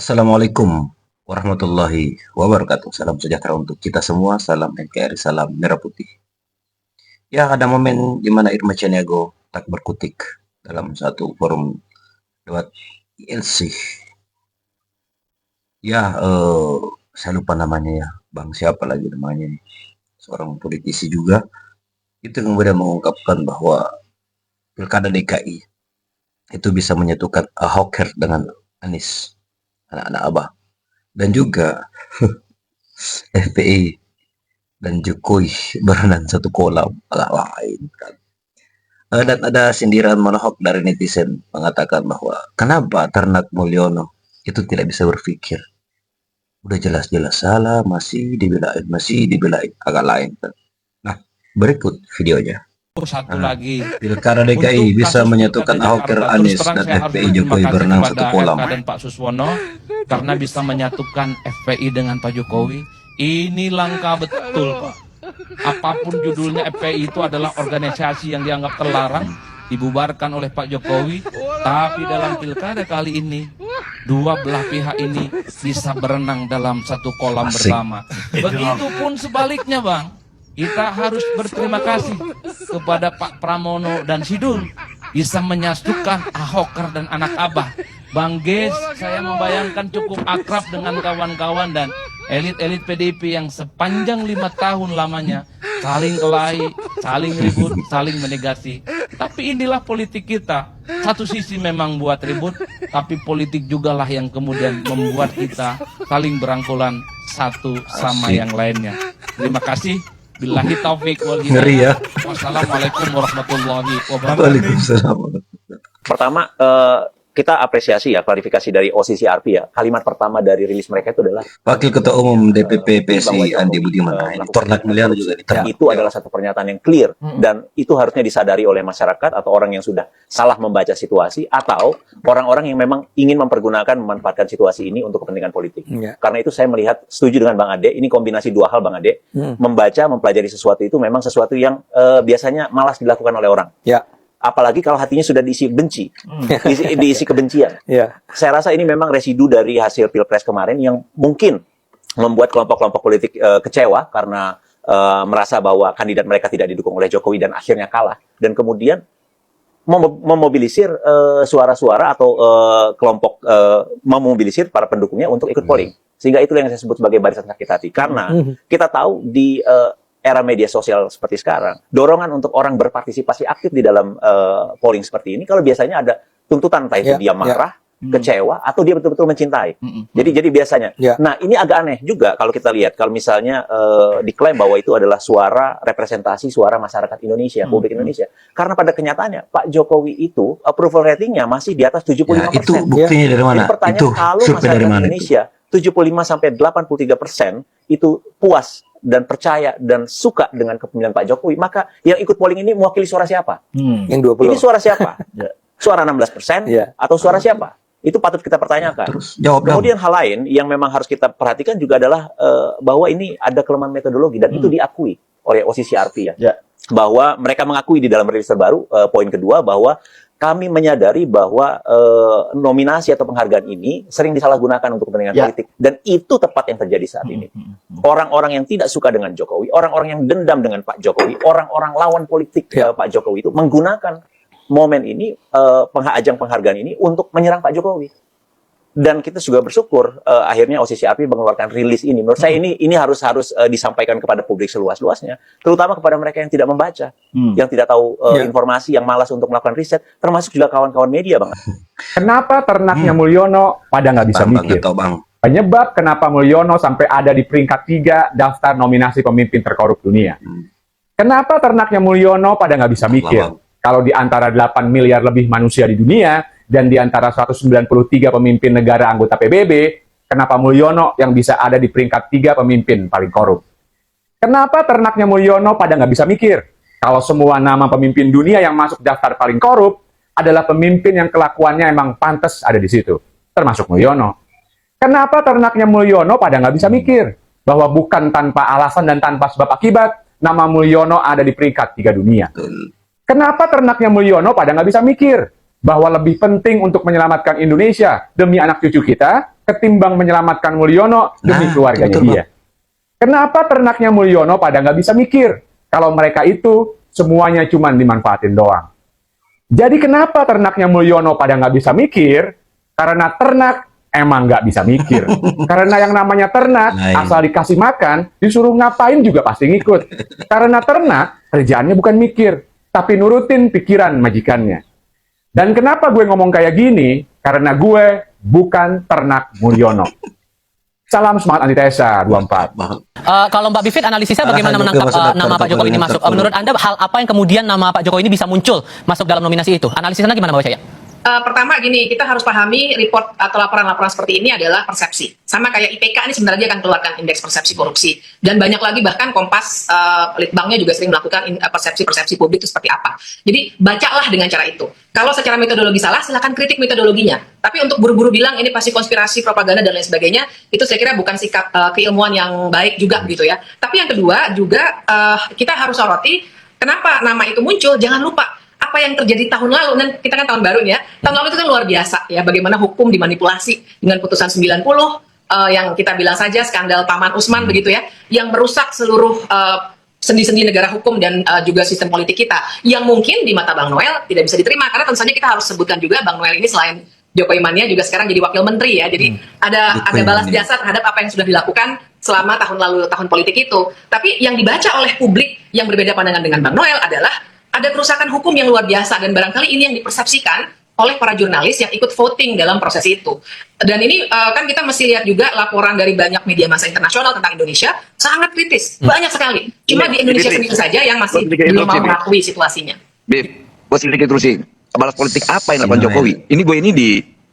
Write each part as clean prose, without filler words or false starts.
Assalamualaikum warahmatullahi wabarakatuh. Salam sejahtera untuk kita semua. Salam NKRI, salam merah putih. Ya, ada momen di mana Irma Caniago tak berkutik dalam satu forum lewat ILC. Ya, saya lupa namanya ya. Bang siapa lagi namanya? Seorang politisi juga. Itu kemudian mengungkapkan bahwa Pilkada DKI itu bisa menyatukan Ahoker dengan Anies, anak-anak Abah. Dan juga FPI dan Jokowi berenang satu kolam, agak lain kan. Dan ada sindiran menohok dari netizen mengatakan bahwa kenapa Ternak Mulyono itu tidak bisa berpikir. Udah jelas-jelas salah, masih dibelain, agak lain kan. Nah, berikut videonya. Satu lagi, Pilkada DKI untuk bisa kasus menyatukan Pilkada Ahoker, Jakarta, Anies, terus terang dan saya harus FPI berterima Jokowi kasih berenang kepada satu kolam. FK dan Pak Suswono karena bisa menyatukan FPI dengan Pak Jokowi. Ini langkah betul, Pak. Apapun judulnya, FPI itu adalah organisasi yang dianggap terlarang, dibubarkan oleh Pak Jokowi. Tapi dalam pilkada kali ini, dua belah pihak ini bisa berenang dalam satu kolam Asik. bersama. Begitupun sebaliknya, Bang. Kita harus berterima kasih kepada Pak Pramono dan Sidul bisa menyatukan Ahoker dan anak Abah. Bang Ges, saya membayangkan cukup akrab dengan kawan-kawan dan elit-elit PDIP yang sepanjang 5 tahun lamanya saling kelahi, saling ribut, saling menegasi. Tapi inilah politik kita. Satu sisi memang buat ribut, tapi politik jugalah yang kemudian membuat kita saling berangkulan satu sama Asik. yang lainnya. Terima kasih. Billahi taufik wal Ngeri ya. hidayah. Wassalamualaikum warahmatullahi wabarakatuh. Waalaikumsalam. Pertama, kita apresiasi ya klarifikasi dari OCCRP ya. Kalimat pertama dari rilis mereka itu adalah Wakil Ketua Umum DPP PSI bahwa Andi Jokowi, Budiman. melakukan Ternak Mulyono juga dan diterima. itu adalah satu pernyataan yang clear dan itu harusnya disadari oleh masyarakat atau orang yang sudah salah membaca situasi atau orang-orang yang memang ingin memanfaatkan situasi ini untuk kepentingan politik. Karena itu saya melihat setuju dengan Bang Ade, ini kombinasi dua hal Bang Ade. Membaca, mempelajari sesuatu itu memang sesuatu yang biasanya malas dilakukan oleh orang. Ya. Apalagi kalau hatinya sudah diisi benci, diisi kebencian. Ya. Saya rasa ini memang residu dari hasil Pilpres kemarin yang mungkin membuat kelompok-kelompok politik kecewa karena merasa bahwa kandidat mereka tidak didukung oleh Jokowi dan akhirnya kalah. Dan kemudian memobilisir suara-suara atau kelompok memobilisir para pendukungnya untuk ikut polling. Sehingga itu yang saya sebut sebagai barisan sakit hati. Karena kita tahu di era media sosial seperti sekarang, dorongan untuk orang berpartisipasi aktif di dalam polling seperti ini, kalau biasanya ada tuntutan, entah itu dia marah, kecewa, atau dia betul-betul mencintai. Jadi biasanya. Nah, ini agak aneh juga kalau kita lihat, kalau misalnya diklaim bahwa itu adalah suara representasi suara masyarakat Indonesia, publik Indonesia. Karena pada kenyataannya, Pak Jokowi itu approval ratingnya masih di atas 75%. Ya, itu buktinya dari mana? Jadi pertanyaan, Itu kalau survei dari masyarakat mana Indonesia 75-83% itu puas dan percaya dan suka dengan kepemimpinan Pak Jokowi, maka yang ikut polling ini mewakili suara siapa? Yang 20. Ini suara siapa? Suara 16% atau suara siapa? Itu patut kita pertanyakan. Terus jawab dong. Kemudian hal lain yang memang harus kita perhatikan juga adalah bahwa ini ada kelemahan metodologi dan itu diakui oleh OCCRP ya. Bahwa mereka mengakui di dalam rilis terbaru, poin kedua bahwa kami menyadari bahwa nominasi atau penghargaan ini sering disalahgunakan untuk kepentingan politik. Dan itu tepat yang terjadi saat ini. Orang-orang yang tidak suka dengan Jokowi, orang-orang yang dendam dengan Pak Jokowi, orang-orang lawan politik Pak Jokowi itu menggunakan momen ini, ajang penghargaan ini untuk menyerang Pak Jokowi. Dan kita juga bersyukur akhirnya OCCRP mengeluarkan rilis ini. Menurut saya ini harus disampaikan kepada publik seluas-luasnya, terutama kepada mereka yang tidak membaca, yang tidak tahu informasi, yang malas untuk melakukan riset, termasuk juga kawan-kawan media, Bang. Kenapa ternaknya Mulyono pada nggak bisa mikir? Penyebab kenapa Mulyono sampai ada di peringkat 3 daftar nominasi pemimpin terkorup dunia. Kenapa ternaknya Mulyono pada nggak bisa mikir? Kalau di antara 8 miliar lebih manusia di dunia, dan di antara 193 pemimpin negara anggota PBB, kenapa Mulyono yang bisa ada di peringkat 3 pemimpin paling korup? Kenapa ternaknya Mulyono pada nggak bisa mikir? Kalau semua nama pemimpin dunia yang masuk daftar paling korup adalah pemimpin yang kelakuannya emang pantas ada di situ, termasuk Mulyono. Kenapa ternaknya Mulyono pada nggak bisa mikir? Bahwa bukan tanpa alasan dan tanpa sebab akibat, nama Mulyono ada di peringkat 3 dunia. Kenapa ternaknya Mulyono pada nggak bisa mikir? Bahwa lebih penting untuk menyelamatkan Indonesia demi anak cucu kita ketimbang menyelamatkan Mulyono demi keluarganya betul, dia. Kenapa ternaknya Mulyono pada nggak bisa mikir kalau mereka itu semuanya cuma dimanfaatin doang? Jadi kenapa ternaknya Mulyono pada nggak bisa mikir? Karena ternak emang nggak bisa mikir. Karena yang namanya ternak, asal dikasih makan, disuruh ngapain juga pasti ngikut. Karena ternak, kerjaannya bukan mikir, tapi nurutin pikiran majikannya. Dan kenapa gue ngomong kayak gini? Karena gue bukan ternak Mulyono. Salam semangat antitesa 24. Kalau Mbak Bivit analisisnya bagaimana menangkap nama Pak Jokowi ini masuk? Menurut Anda hal apa yang kemudian nama Pak Jokowi ini bisa muncul masuk dalam nominasi itu? Analisisnya gimana Mbak Caya? Pertama gini, kita harus pahami report atau laporan-laporan seperti ini adalah persepsi. Sama kayak IPK ini sebenarnya akan keluarkan indeks persepsi korupsi. Dan banyak lagi bahkan Kompas, Litbangnya juga sering melakukan persepsi-persepsi publik itu seperti apa. Jadi bacalah dengan cara itu. Kalau secara metodologi salah, silakan kritik metodologinya. Tapi untuk buru-buru bilang ini pasti konspirasi, propaganda, dan lain sebagainya, itu saya kira bukan sikap keilmuan yang baik juga gitu ya. Tapi yang kedua juga kita harus soroti kenapa nama itu muncul, jangan lupa apa yang terjadi tahun lalu, dan kita kan tahun baru nih ya, tahun lalu itu kan luar biasa ya, bagaimana hukum dimanipulasi dengan putusan 90, yang kita bilang saja skandal Paman Usman begitu ya, yang merusak seluruh sendi-sendi negara hukum dan juga sistem politik kita, yang mungkin di mata Bang Noel tidak bisa diterima, karena tentu saja kita harus sebutkan juga Bang Noel ini selain Jokowi mania juga sekarang jadi wakil menteri ya, jadi ada balas jasa terhadap apa yang sudah dilakukan selama tahun lalu, tahun politik itu. Tapi yang dibaca oleh publik yang berbeda pandangan dengan Bang Noel adalah ada kerusakan hukum yang luar biasa, dan barangkali ini yang dipersepsikan oleh para jurnalis yang ikut voting dalam proses itu. Dan ini kan kita mesti lihat juga laporan dari banyak media massa internasional tentang Indonesia sangat kritis, banyak sekali. Cuma di Indonesia sendiri saja yang masih belum mau mengakui situasinya. Bib, gue sedikit terusin. Balas politik apa yang dilakukan Jokowi? Ini gue ini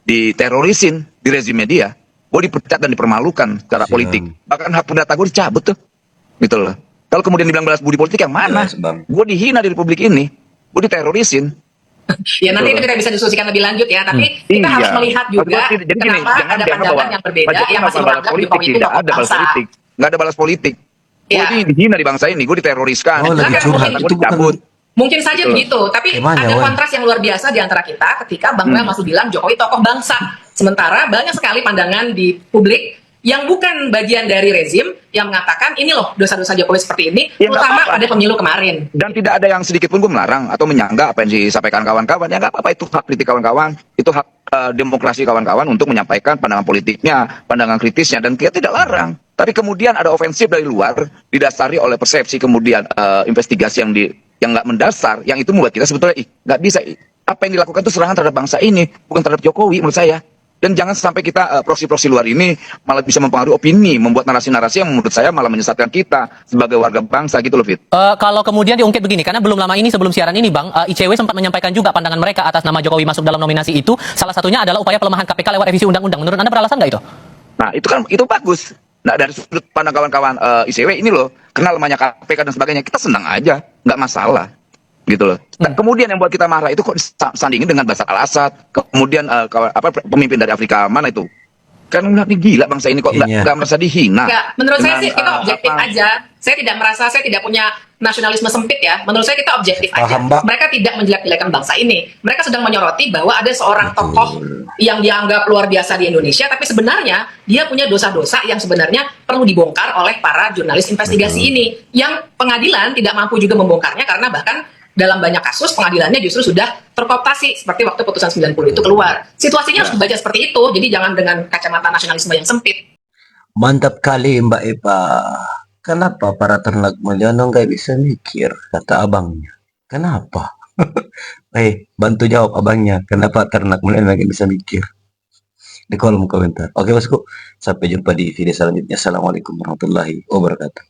diterorisin di rezim media. Gue dipecat dan dipermalukan secara politik. Bahkan hak perdata gue dicabut tuh. Gitu loh. Kalau kemudian dibilang balas budi politik yang mana? Gue dihina di republik ini. Gue diterorisin. Ya nanti itu kita bisa diskusikan lebih lanjut ya. Tapi kita harus melihat juga kenapa ada pandangan yang berbeda yang masih menganggap Jokowi itu tokoh bangsa. Nggak ada balas politik. Gue ini dihina di bangsa ini. Gue diteroriskan. Gue dicabut. Mungkin saja begitu, tapi ada kontras yang luar biasa di antara kita ketika Bang Noel masih bilang Jokowi tokoh bangsa. Sementara banyak sekali pandangan di publik yang bukan bagian dari rezim yang mengatakan ini loh dosa-dosa Jokowi seperti ini, terutama pada pemilu kemarin. Dan tidak ada yang sedikit pun gue melarang atau menyangga apa yang disampaikan kawan-kawan. Ya nggak apa-apa, itu hak kritik kawan-kawan, itu hak demokrasi kawan-kawan untuk menyampaikan pandangan politiknya, pandangan kritisnya, dan kita tidak larang. Tapi kemudian ada ofensif dari luar didasari oleh persepsi, kemudian investigasi yang nggak mendasar, yang itu membuat kita sebetulnya nggak bisa. Apa yang dilakukan itu serangan terhadap bangsa ini, bukan terhadap Jokowi menurut saya. Dan jangan sampai kita proksi-proksi luar ini malah bisa mempengaruhi opini, membuat narasi-narasi yang menurut saya malah menyesatkan kita sebagai warga bangsa gitu loh, Fit. Kalau kemudian diungkit begini, karena belum lama ini sebelum siaran ini Bang, ICW sempat menyampaikan juga pandangan mereka atas nama Jokowi masuk dalam nominasi itu, salah satunya adalah upaya pelemahan KPK lewat revisi undang-undang. Menurut Anda beralasan nggak itu? Nah itu bagus. Nah dari sudut pandang kawan-kawan ICW ini loh, kenal lemahnya KPK dan sebagainya, kita senang aja, nggak masalah. Gitu loh. Nah, kemudian yang buat kita marah itu kok disandingin dengan Bashar al-Assad, kemudian pemimpin dari Afrika mana itu? Kan ini gila bangsa ini kok nggak merasa dihina. Ya, menurut saya sih kita objektif aja. Saya tidak merasa, saya tidak punya nasionalisme sempit ya. Menurut saya kita objektif aja. Mereka tidak menjelek-jelekan bangsa ini. Mereka sedang menyoroti bahwa ada seorang tokoh yang dianggap luar biasa di Indonesia, tapi sebenarnya dia punya dosa-dosa yang sebenarnya perlu dibongkar oleh para jurnalis investigasi ini. Yang pengadilan tidak mampu juga membongkarnya karena bahkan dalam banyak kasus pengadilannya justru sudah terkooptasi seperti waktu putusan 90 itu keluar. Situasinya harus dibaca seperti itu, jadi jangan dengan kacamata nasionalisme yang sempit. Mantap kali Mbak Eva. Kenapa para ternak Mulyono nggak bisa mikir, kata abangnya. Kenapa? Bantu jawab abangnya. Kenapa ternak Mulyono nggak bisa mikir? Di kolom komentar. Oke bosku, sampai jumpa di video selanjutnya. Assalamualaikum warahmatullahi wabarakatuh.